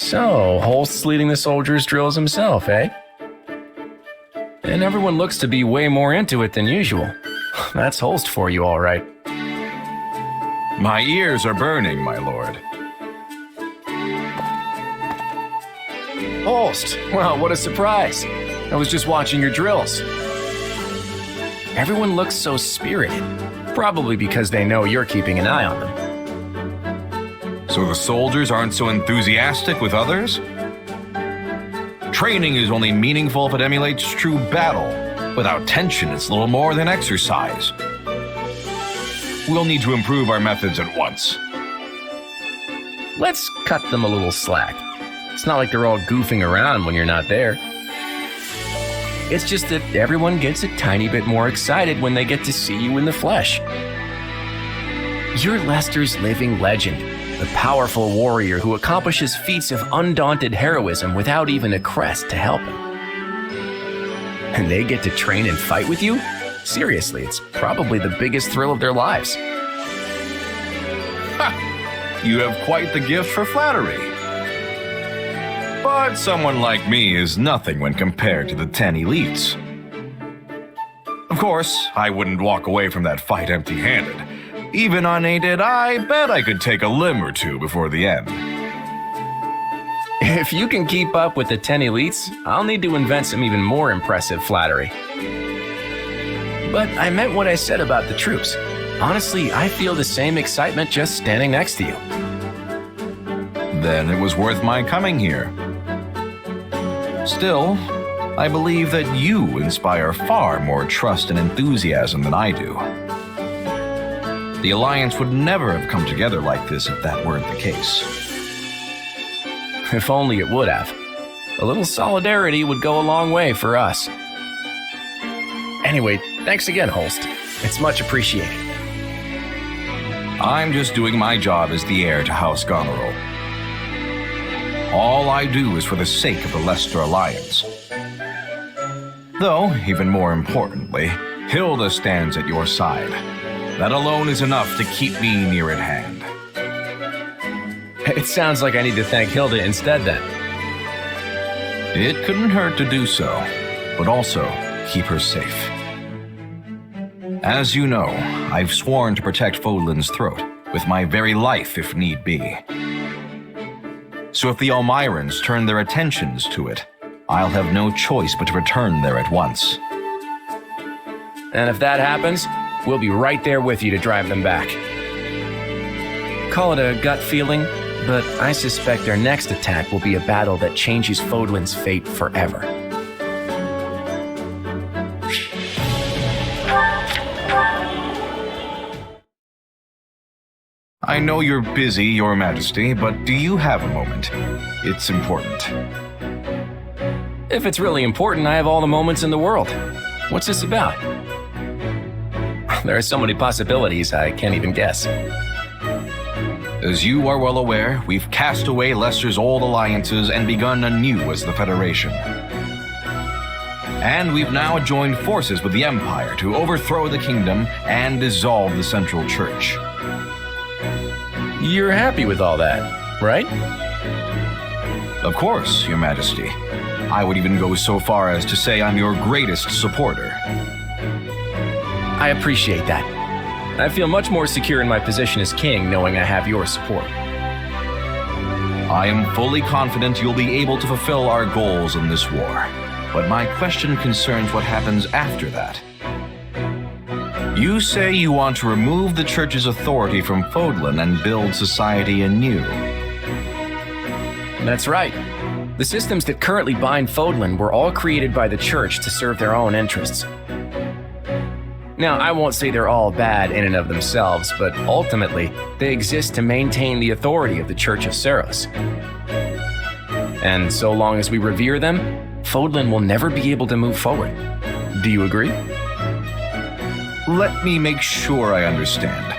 So, Holst's leading the soldiers' drills himself, eh? And everyone looks to be way more into it than usual. That's Holst for you, all right. My ears are burning, my lord. Holst, well, what a surprise. I was just watching your drills. Everyone looks so spirited, probably because they know you're keeping an eye on them. So the soldiers aren't so enthusiastic with others? Training is only meaningful if it emulates true battle. Without tension, it's little more than exercise. We'll need to improve our methods at once. Let's cut them a little slack. It's not like they're all goofing around when you're not there. It's just that everyone gets a tiny bit more excited when they get to see you in the flesh. You're Leicester's living legend, the powerful warrior who accomplishes feats of undaunted heroism without even a crest to help him. And they get to train and fight with you? Seriously, it's probably the biggest thrill of their lives. Ha! You have quite the gift for flattery. But someone like me is nothing when compared to the 10 elites. Of course, I wouldn't walk away from that fight empty-handed. Even unaided, I bet I could take a limb or two before the end. If you can keep up with the 10 elites, I'll need to invent some even more impressive flattery. But I meant what I said about the troops. Honestly, I feel the same excitement just standing next to you. Then it was worth my coming here. Still, I believe that you inspire far more trust and enthusiasm than I do. The Alliance would never have come together like this if that weren't the case. If only it would have. A little solidarity would go a long way for us. Anyway, thanks again, Holst. It's much appreciated. I'm just doing my job as the heir to House Goneril. All I do is for the sake of the Leicester Alliance. Though, even more importantly, Hilda stands at your side. That alone is enough to keep me near at hand. It sounds like I need to thank Hilda instead then. It couldn't hurt to do so, but also keep her safe. As you know, I've sworn to protect Fodlan's throat, with my very life if need be. So if the Almirans turn their attentions to it, I'll have no choice but to return there at once. And if that happens, we'll be right there with you to drive them back. Call it a gut feeling, but I suspect their next attack will be a battle that changes Fodlan's fate forever. I know you're busy, Your Majesty, but do you have a moment? It's important. If it's really important, I have all the moments in the world. What's this about? There are so many possibilities, I can't even guess. As you are well aware, we've cast away Leicester's old alliances and begun anew as the Federation. And we've now joined forces with the Empire to overthrow the kingdom and dissolve the Central Church. You're happy with all that, right? Of course, Your Majesty. I would even go so far as to say I'm your greatest supporter. I appreciate that. I feel much more secure in my position as king knowing I have your support. I am fully confident you'll be able to fulfill our goals in this war, but my question concerns what happens after that. You say you want to remove the Church's authority from Fodlan and build society anew. That's right. The systems that currently bind Fodlan were all created by the Church to serve their own interests. Now, I won't say they're all bad in and of themselves, but ultimately, they exist to maintain the authority of the Church of Seiros. And so long as we revere them, Fodlan will never be able to move forward. Do you agree? Let me make sure I understand.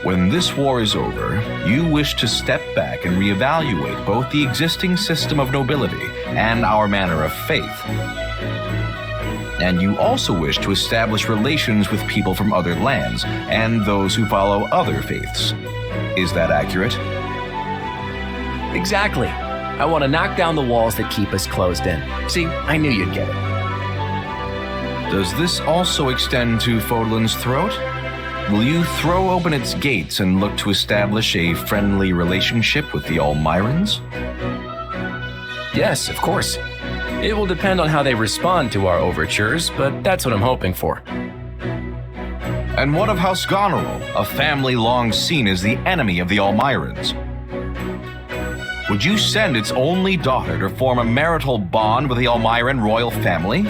When this war is over, you wish to step back and reevaluate both the existing system of nobility and our manner of faith. And you also wish to establish relations with people from other lands and those who follow other faiths. Is that accurate? Exactly. I want to knock down the walls that keep us closed in. See, I knew you'd get it. Does this also extend to Fodlan's throat? Will you throw open its gates and look to establish a friendly relationship with the Almirans? Yes, of course. It will depend on how they respond to our overtures, but that's what I'm hoping for. And what of House Goneril, a family long seen as the enemy of the Almirans? Would you send its only daughter to form a marital bond with the Almiran royal family?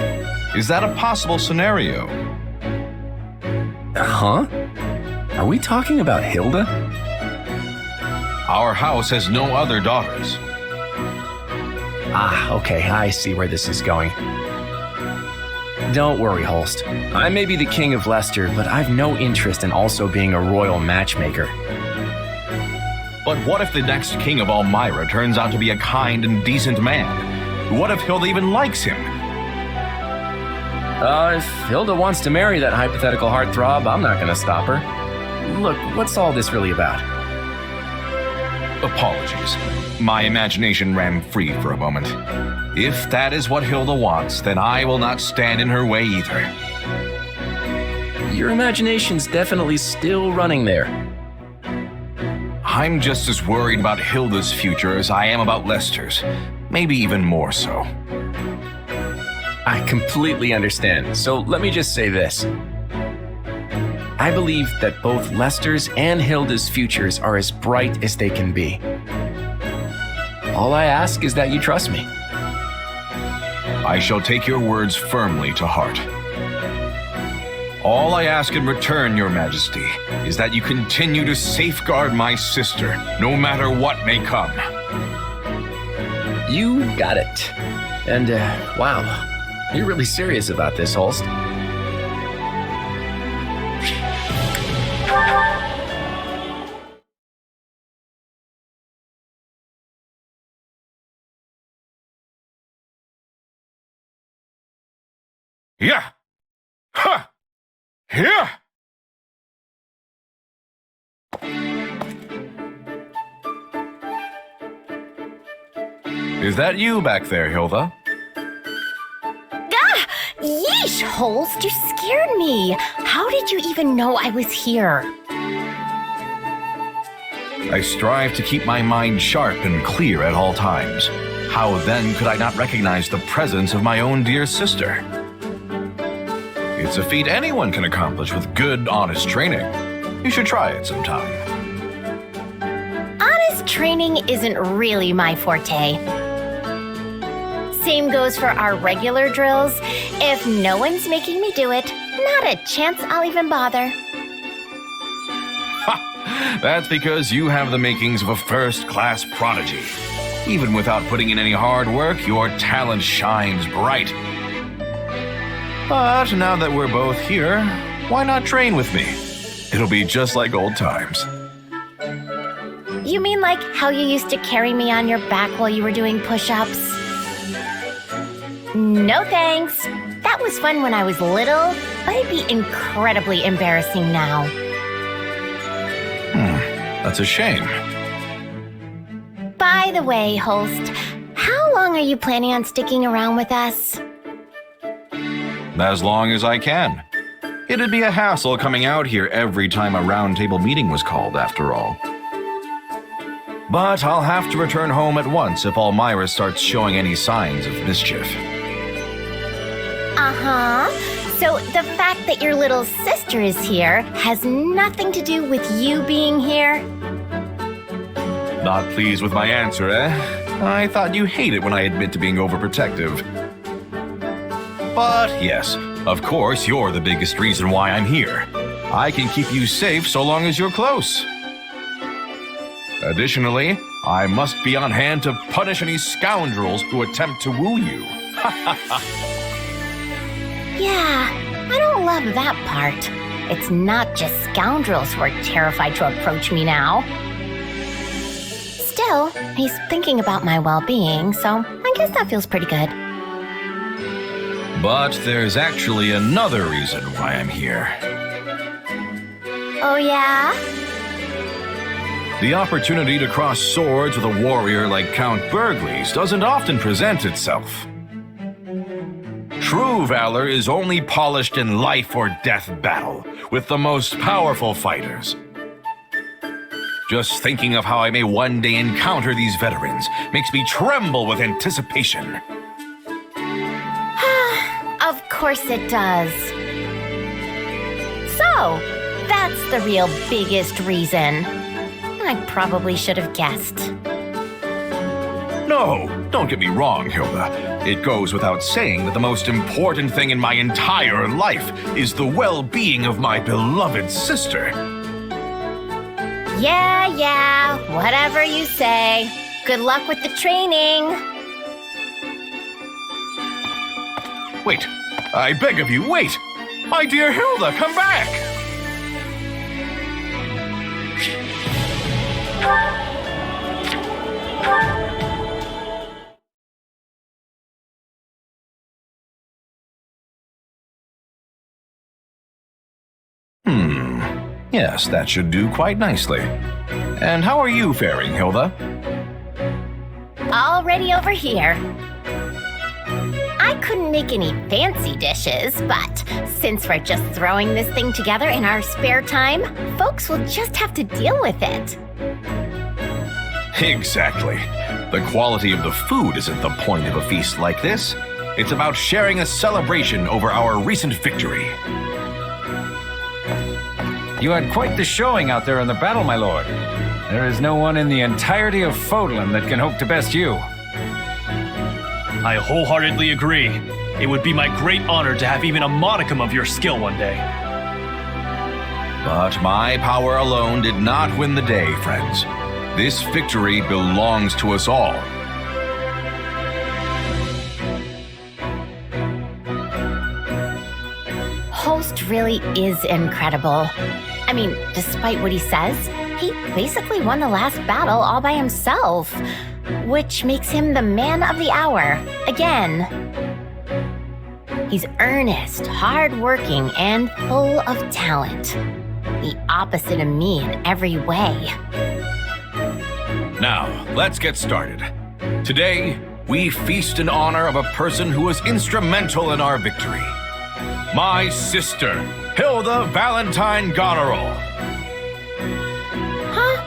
Is that a possible scenario? Huh? Are we talking about Hilda? Our house has no other daughters. Ah, okay, I see where this is going. Don't worry, Holst. I may be the king of Leicester, but I've no interest in also being a royal matchmaker. But what if the next king of Almira turns out to be a kind and decent man? What if Hilda even likes him? If Hilda wants to marry that hypothetical heartthrob, I'm not gonna stop her. Look, what's all this really about? Apologies. My imagination ran free for a moment. If that is what Hilda wants, then I will not stand in her way either. Your imagination's definitely still running there. I'm just as worried about Hilda's future as I am about Leicester's. Maybe even more so. I completely understand, so let me just say this. I believe that both Leicester's and Hilda's futures are as bright as they can be. All I ask is that you trust me. I shall take your words firmly to heart. All I ask in return, Your Majesty, is that you continue to safeguard my sister, no matter what may come. You got it. And, wow, you're really serious about this, Holst. Yeah! Ha! Yeah! Is that you back there, Hilda? Ah! Yeesh, Holst, you scared me. How did you even know I was here? I strive to keep my mind sharp and clear at all times. How then could I not recognize the presence of my own dear sister? It's a feat anyone can accomplish with good, honest training. You should try it sometime. Honest training isn't really my forte. Same goes for our regular drills. If no one's making me do it, not a chance I'll even bother. Ha! That's because you have the makings of a first-class prodigy. Even without putting in any hard work, your talent shines bright. But now that we're both here, why not train with me? It'll be just like old times. You mean like how you used to carry me on your back while you were doing push-ups? No thanks. That was fun when I was little, but it'd be incredibly embarrassing now. That's a shame. By the way, Holst, how long are you planning on sticking around with us? As long as I can. It'd be a hassle coming out here every time a roundtable meeting was called, after all. But I'll have to return home at once if Almira starts showing any signs of mischief. Uh-huh. So the fact that your little sister is here has nothing to do with you being here? Not pleased with my answer, eh? I thought you hated when I admit to being overprotective. But yes, of course, you're the biggest reason why I'm here. I can keep you safe so long as you're close. Additionally, I must be on hand to punish any scoundrels who attempt to woo you. Yeah, I don't love that part. It's not just scoundrels who are terrified to approach me now. Still, he's thinking about my well-being, so I guess that feels pretty good. But there's actually another reason why I'm here. Oh yeah? The opportunity to cross swords with a warrior like Count Burgles doesn't often present itself. True valor is only polished in life or death battle with the most powerful fighters. Just thinking of how I may one day encounter these veterans makes me tremble with anticipation. Of course it does. So, that's the real biggest reason. I probably should have guessed. No, don't get me wrong, Hilda. It goes without saying that the most important thing in my entire life is the well-being of my beloved sister. Yeah, whatever you say. Good luck with the training. Wait, I beg of you, wait! My dear Hilda, come back! Yes, that should do quite nicely. And how are you faring, Hilda? Already over here. I couldn't make any fancy dishes, but since we're just throwing this thing together in our spare time, folks will just have to deal with it. Exactly. The quality of the food isn't the point of a feast like this. It's about sharing a celebration over our recent victory. You had quite the showing out there in the battle, my lord. There is no one in the entirety of Fodlan that can hope to best you. I wholeheartedly agree. It would be my great honor to have even a modicum of your skill one day. But my power alone did not win the day, friends. This victory belongs to us all. Holst really is incredible. I mean, despite what he says, he basically won the last battle all by himself, which makes him the man of the hour, again. He's earnest, hardworking, and full of talent. The opposite of me in every way. Now, let's get started. Today, we feast in honor of a person who was instrumental in our victory. My sister, Hilda Valentine Goneril. Huh?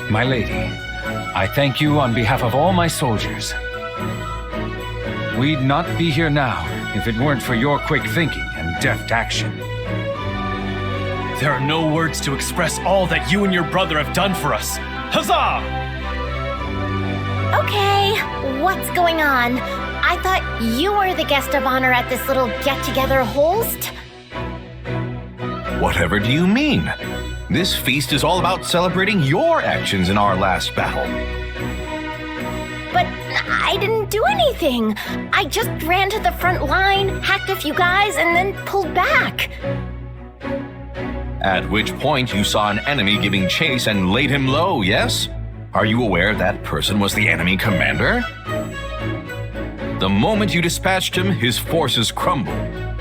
My lady, I thank you on behalf of all my soldiers. We'd not be here now if it weren't for your quick thinking and deft action. There are no words to express all that you and your brother have done for us. Huzzah! Okay, what's going on? I thought you were the guest of honor at this little get-together, Holst. Whatever do you mean? This feast is all about celebrating your actions in our last battle. But I didn't do anything. I just ran to the front line, hacked a few guys, and then pulled back. At which point you saw an enemy giving chase and laid him low, yes? Are you aware that person was the enemy commander? The moment you dispatched him, his forces crumbled.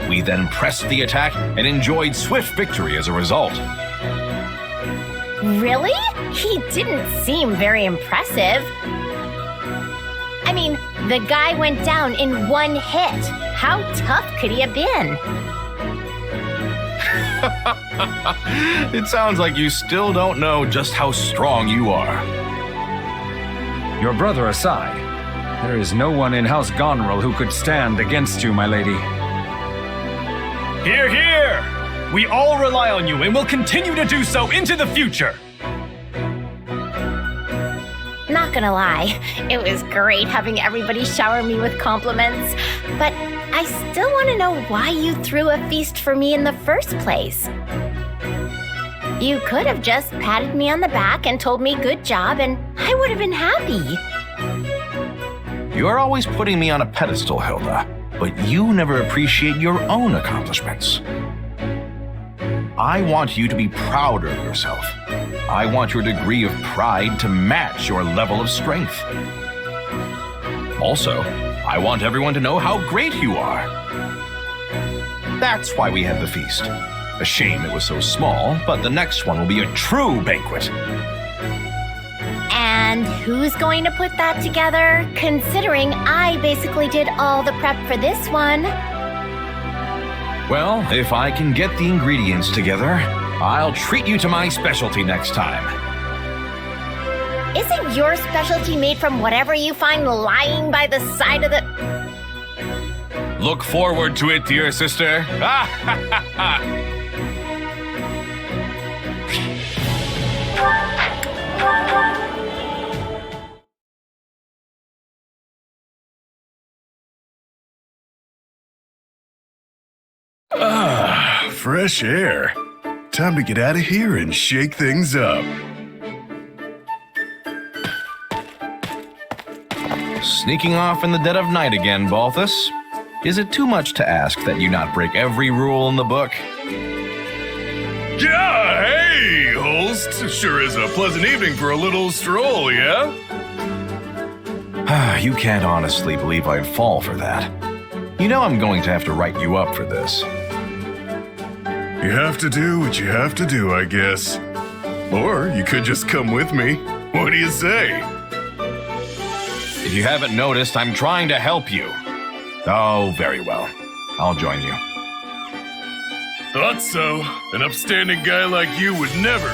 We then pressed the attack and enjoyed swift victory as a result. Really? He didn't seem very impressive. I mean, the guy went down in one hit. How tough could he have been? It sounds like you still don't know just how strong you are. Your brother aside, there is no one in House Goneril who could stand against you, my lady. Hear, hear! We all rely on you and will continue to do so into the future. Not gonna lie, it was great having everybody shower me with compliments, but I still want to know why you threw a feast for me in the first place. You could have just patted me on the back and told me good job, and I would have been happy. You're always putting me on a pedestal, Hilda, but you never appreciate your own accomplishments. I want you to be prouder of yourself. I want your degree of pride to match your level of strength. Also, I want everyone to know how great you are. That's why we had the feast. A shame it was so small, but the next one will be a true banquet. And who's going to put that together, considering I basically did all the prep for this one? Well, if I can get the ingredients together, I'll treat you to my specialty next time. Isn't your specialty made from whatever you find lying by the side of the... Look forward to it, dear sister. Fresh air. Time to get out of here and shake things up. Sneaking off in the dead of night again, Balthus. Is it too much to ask that you not break every rule in the book? Yeah, hey, Holst. Sure is a pleasant evening for a little stroll, yeah? You can't honestly believe I'd fall for that. You know I'm going to have to write you up for this. You have to do what you have to do, I guess. Or you could just come with me. What do you say? If you haven't noticed, I'm trying to help you. Oh, very well. I'll join you. Thought so. An upstanding guy like you would never.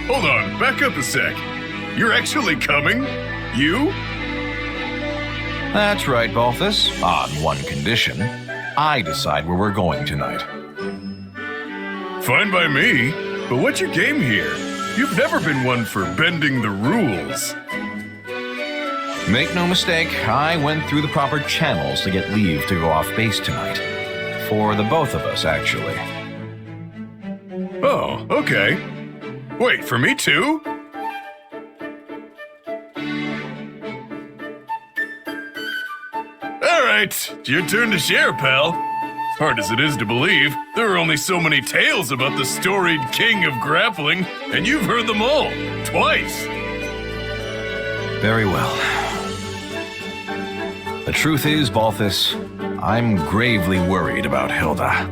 Hold on, back up a sec. You're actually coming? You? That's right, Balthus. On one condition. I decide where we're going tonight. Fine by me, but what's your game here? You've never been one for bending the rules. Make no mistake, I went through the proper channels to get leave to go off base tonight. For the both of us, actually. Oh, okay. Wait, for me too? All right, your turn to share, pal. Hard as it is to believe, there are only so many tales about the storied king of grappling, and you've heard them all, twice. Very well. The truth is, Balthus, I'm gravely worried about Hilda.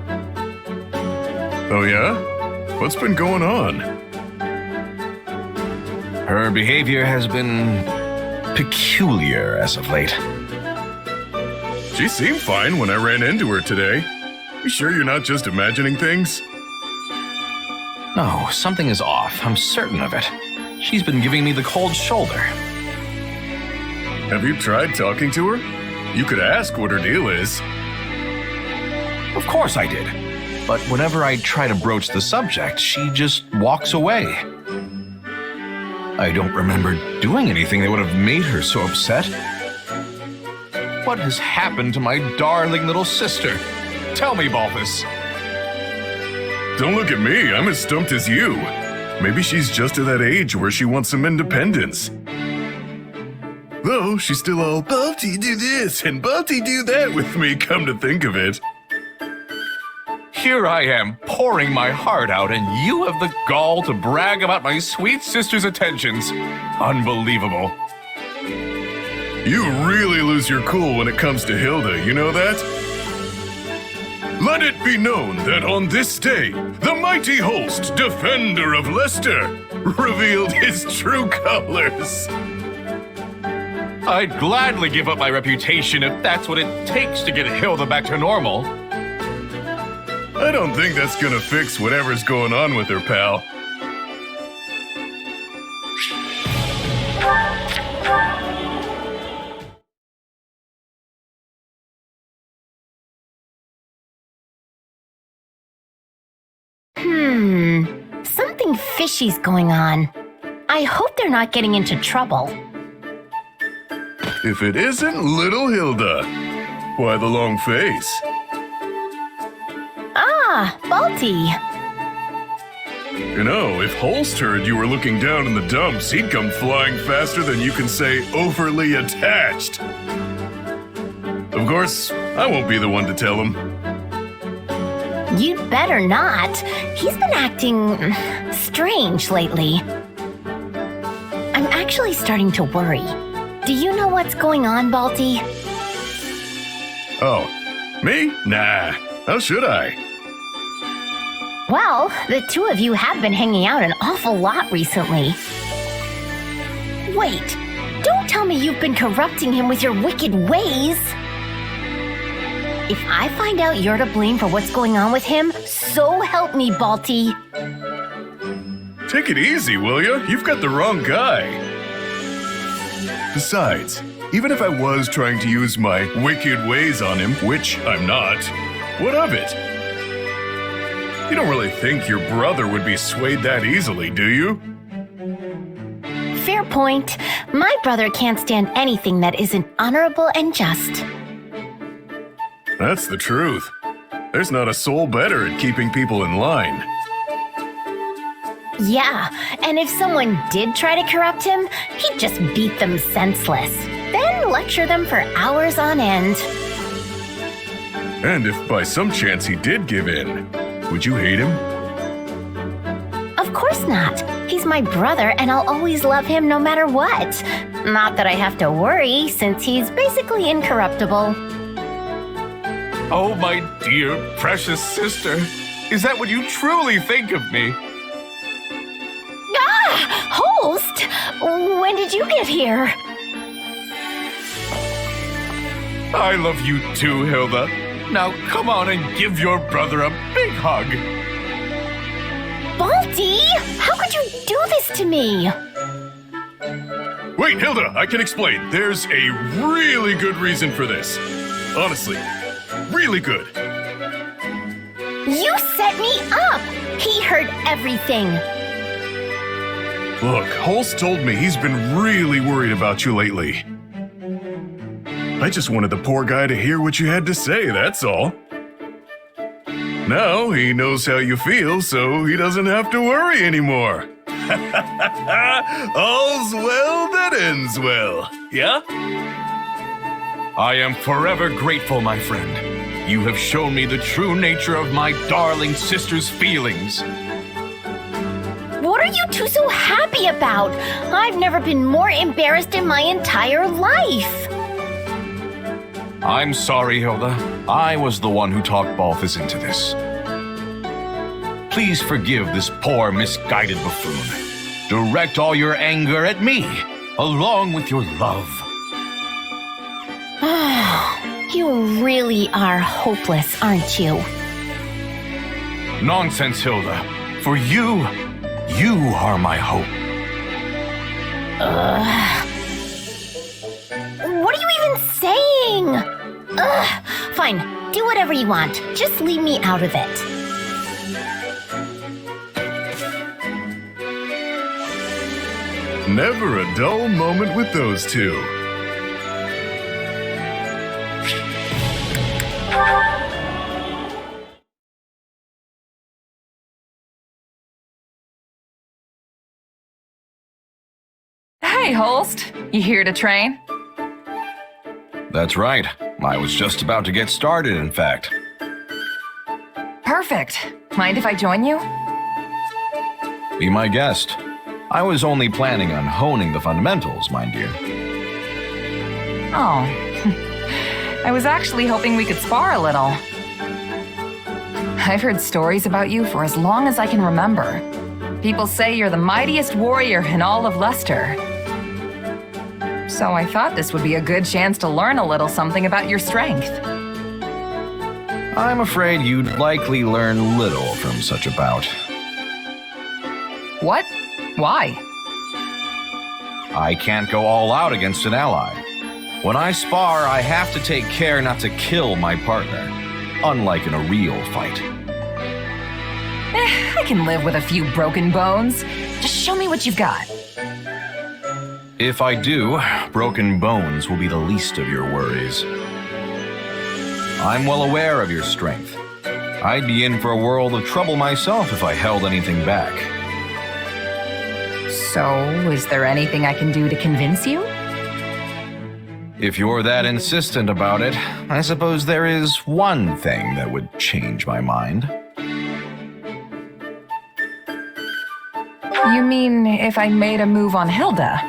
Oh yeah? What's been going on? Her behavior has been peculiar as of late. She seemed fine when I ran into her today. You sure you're not just imagining things? No, something is off. I'm certain of it. She's been giving me the cold shoulder. Have you tried talking to her? You could ask what her deal is. Of course I did. But whenever I try to broach the subject, she just walks away. I don't remember doing anything that would have made her so upset. What has happened to my darling little sister? Tell me, Balthus. Don't look at me, I'm as stumped as you. Maybe she's just at that age where she wants some independence. Though she's still all, Balti do this and Balti do that with me, come to think of it. Here I am, pouring my heart out, and you have the gall to brag about my sweet sister's attentions. Unbelievable. You really lose your cool when it comes to Hilda, you know that? Let it be known that on this day, the mighty Holst, defender of Leicester, revealed his true colors. I'd gladly give up my reputation if that's what it takes to get Hilda back to normal. I don't think that's gonna fix whatever's going on with her, pal. Something fishy's going on. I hope they're not getting into trouble. If it isn't little Hilda, why the long face? Ah, Balti. You know, if Holst heard you were looking down in the dumps, he'd come flying faster than you can say overly attached. Of course, I won't be the one to tell him. You'd better not. He's been acting strange lately. I'm actually starting to worry. Do you know what's going on, Balti? Oh, me? Nah, how should I? Well, the two of you have been hanging out an awful lot recently. Wait, don't tell me you've been corrupting him with your wicked ways. If I find out you're to blame for what's going on with him, so help me, Balti. Take it easy, will ya? You've got the wrong guy. Besides, even if I was trying to use my wicked ways on him, which I'm not, what of it? You don't really think your brother would be swayed that easily, do you? Fair point. My brother can't stand anything that isn't honorable and just. That's the truth. There's not a soul better at keeping people in line. Yeah, and if someone did try to corrupt him, he'd just beat them senseless, then lecture them for hours on end. And if by some chance he did give in, would you hate him? Of course not. He's my brother and I'll always love him no matter what. Not that I have to worry, since he's basically incorruptible. Oh, my dear, precious sister. Is that what you truly think of me? Ah! Holst! When did you get here? I love you too, Hilda. Now come on and give your brother a big hug. Balti! How could you do this to me? Wait, Hilda, I can explain. There's a really good reason for this. Honestly, really good. You set me up! He heard everything. Look, Holst told me he's been really worried about you lately. I just wanted the poor guy to hear what you had to say, that's all. Now he knows how you feel, so he doesn't have to worry anymore. All's well that ends well, yeah? I am forever grateful, my friend. You have shown me the true nature of my darling sister's feelings. What are you two so happy about? I've never been more embarrassed in my entire life. I'm sorry, Hilda. I was the one who talked Balthus into this. Please forgive this poor, misguided buffoon. Direct all your anger at me, along with your love. You really are hopeless, aren't you? Nonsense, Hilda. For you are my hope. What are you even saying? Fine, do whatever you want. Just leave me out of it. Never a dull moment with those two. Hey, Holst. You here to train? That's right. I was just about to get started, in fact. Perfect. Mind if I join you? Be my guest. I was only planning on honing the fundamentals, mind you. Oh. I was actually hoping we could spar a little. I've heard stories about you for as long as I can remember. People say you're the mightiest warrior in all of Leicester. So I thought this would be a good chance to learn a little something about your strength. I'm afraid you'd likely learn little from such a bout. What? Why? I can't go all out against an ally. When I spar, I have to take care not to kill my partner, unlike in a real fight. I can live with a few broken bones. Just show me what you've got. If I do, broken bones will be the least of your worries. I'm well aware of your strength. I'd be in for a world of trouble myself if I held anything back. So, is there anything I can do to convince you? If you're that insistent about it, I suppose there is one thing that would change my mind. You mean if I made a move on Hilda?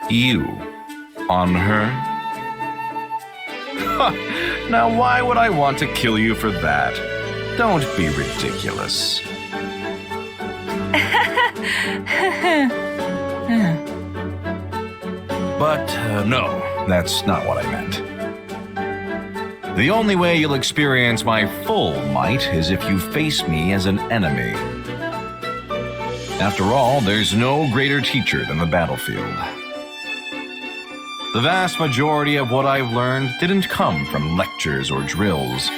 You. On her? Now why would I want to kill you for that? Don't be ridiculous. But no, that's not what I meant. The only way you'll experience my full might is if you face me as an enemy. After all, there's no greater teacher than the battlefield. The vast majority of what I've learned didn't come from lectures or drills.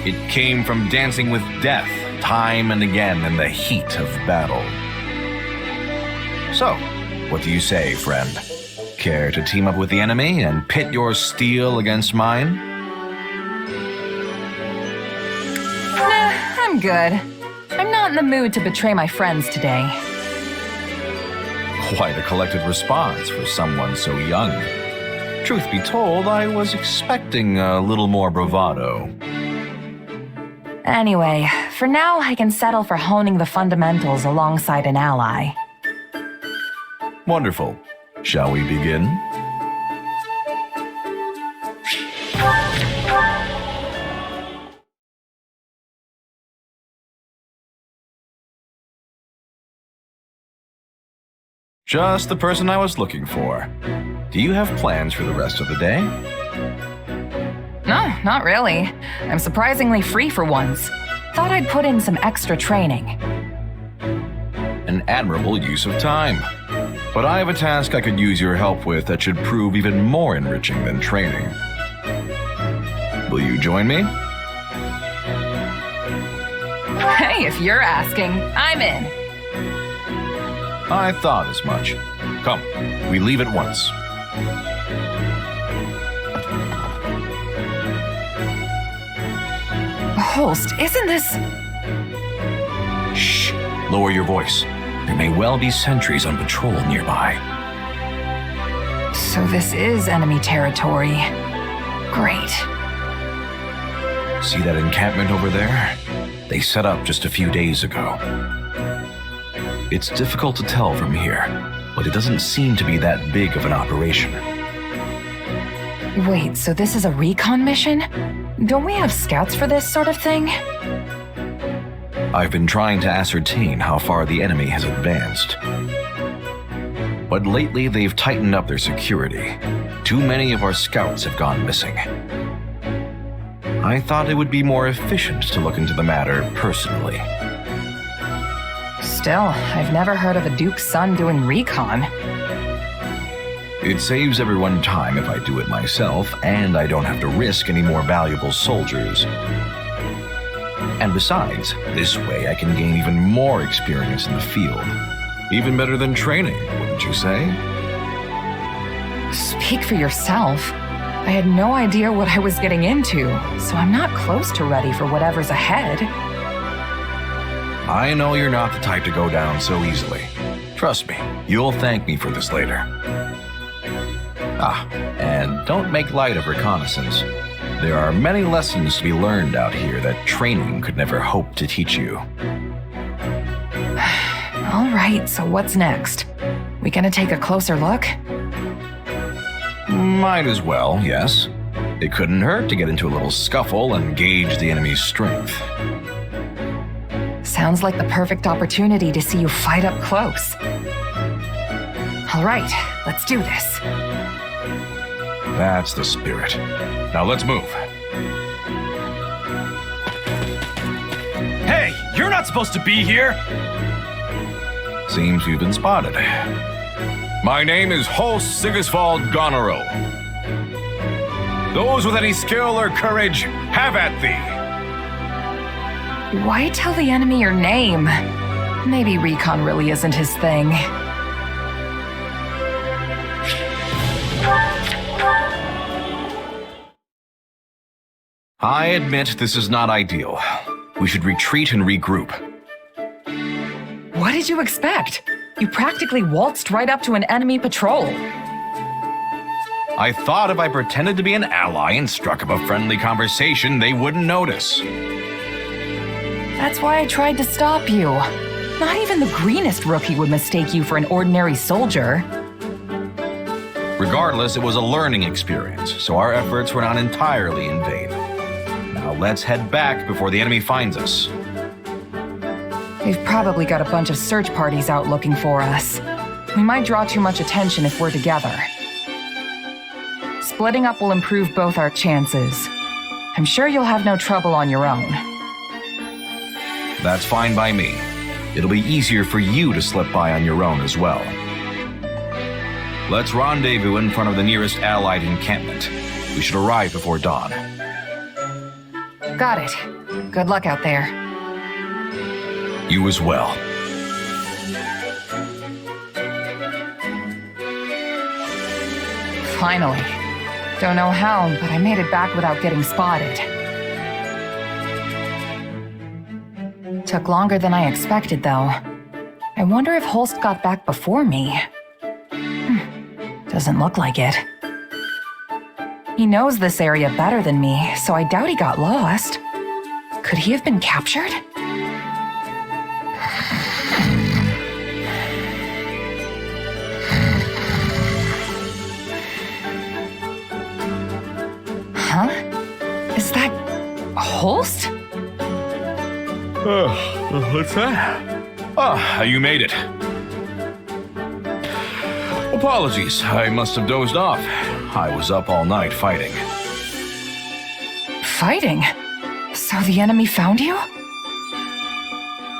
It came from dancing with death time and again in the heat of battle. So, what do you say, friend? Care to team up with the enemy and pit your steel against mine? Nah, I'm good. I'm not in the mood to betray my friends today. Quite a collected response for someone so young. Truth be told, I was expecting a little more bravado. Anyway, for now I can settle for honing the fundamentals alongside an ally. Wonderful. Shall we begin? Just the person I was looking for. Do you have plans for the rest of the day? No, not really. I'm surprisingly free for once. Thought I'd put in some extra training. An admirable use of time. But I have a task I could use your help with that should prove even more enriching than training. Will you join me? Hey, if you're asking, I'm in. I thought as much. Come, we leave at once. Holst, isn't this... Shh! Lower your voice. There may well be sentries on patrol nearby. So this is enemy territory. Great. See that encampment over there? They set up just a few days ago. It's difficult to tell from here, but it doesn't seem to be that big of an operation. Wait, so this is a recon mission? Don't we have scouts for this sort of thing? I've been trying to ascertain how far the enemy has advanced. But lately they've tightened up their security. Too many of our scouts have gone missing. I thought it would be more efficient to look into the matter personally. Still, I've never heard of a Duke's son doing recon. It saves everyone time if I do it myself, and I don't have to risk any more valuable soldiers. And besides, this way I can gain even more experience in the field. Even better than training, wouldn't you say? Speak for yourself. I had no idea what I was getting into, so I'm not close to ready for whatever's ahead. I know you're not the type to go down so easily. Trust me, you'll thank me for this later. And don't make light of reconnaissance. There are many lessons to be learned out here that training could never hope to teach you. All right, so what's next? We gonna take a closer look? Might as well, yes. It couldn't hurt to get into a little scuffle and gauge the enemy's strength. Sounds like the perfect opportunity to see you fight up close. All right, let's do this. That's the spirit. Now let's move. Hey, you're not supposed to be here! Seems we've been spotted. My name is Holst Sigisvald Goneril. Those with any skill or courage, have at thee. Why tell the enemy your name? Maybe recon really isn't his thing. I admit this is not ideal. We should retreat and regroup. What did you expect? You practically waltzed right up to an enemy patrol. I thought if I pretended to be an ally and struck up a friendly conversation, they wouldn't notice. That's why I tried to stop you. Not even the greenest rookie would mistake you for an ordinary soldier. Regardless, it was a learning experience, so our efforts were not entirely in vain. Now Now let's head back before the enemy finds us. They've probably got a bunch of search parties out looking for us. We might draw too much attention if we're together. Splitting up will improve both our chances. I'm sure you'll have no trouble on your own. That's fine by me. It'll be easier for you to slip by on your own as well. Let's rendezvous in front of the nearest Allied encampment. We should arrive before dawn. Got it. Good luck out there. You as well. Finally. Don't know how, but I made it back without getting spotted. Took longer than I expected, though. I wonder if Holst got back before me. Doesn't look like it. He knows this area better than me, so I doubt he got lost. Could he have been captured? Huh? Is that Holst? What's that? Ah, you made it. Apologies, I must have dozed off. I was up all night fighting. Fighting? So the enemy found you?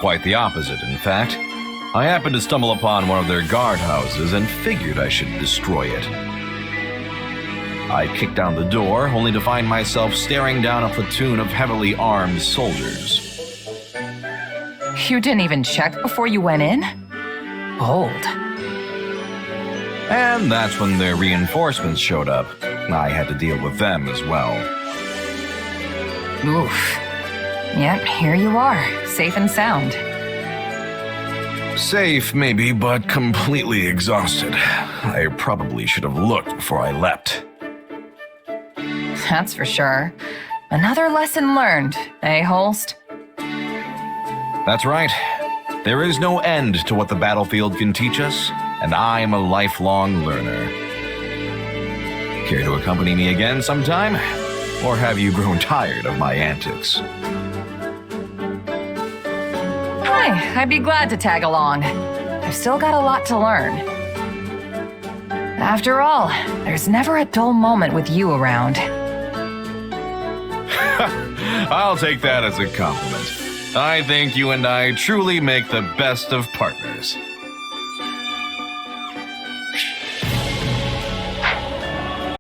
Quite the opposite, in fact. I happened to stumble upon one of their guardhouses and figured I should destroy it. I kicked down the door, only to find myself staring down a platoon of heavily armed soldiers. You didn't even check before you went in? Bold. And that's when their reinforcements showed up. I had to deal with them as well. Oof. Yep, here you are, safe and sound. Safe, maybe, but completely exhausted. I probably should have looked before I leapt. That's for sure. Another lesson learned, eh, Holst? That's right. There is no end to what the battlefield can teach us, and I'm a lifelong learner. Care to accompany me again sometime? Or have you grown tired of my antics? Hi, I'd be glad to tag along. I've still got a lot to learn. After all, there's never a dull moment with you around. I'll take that as a compliment. I think you and I truly make the best of partners.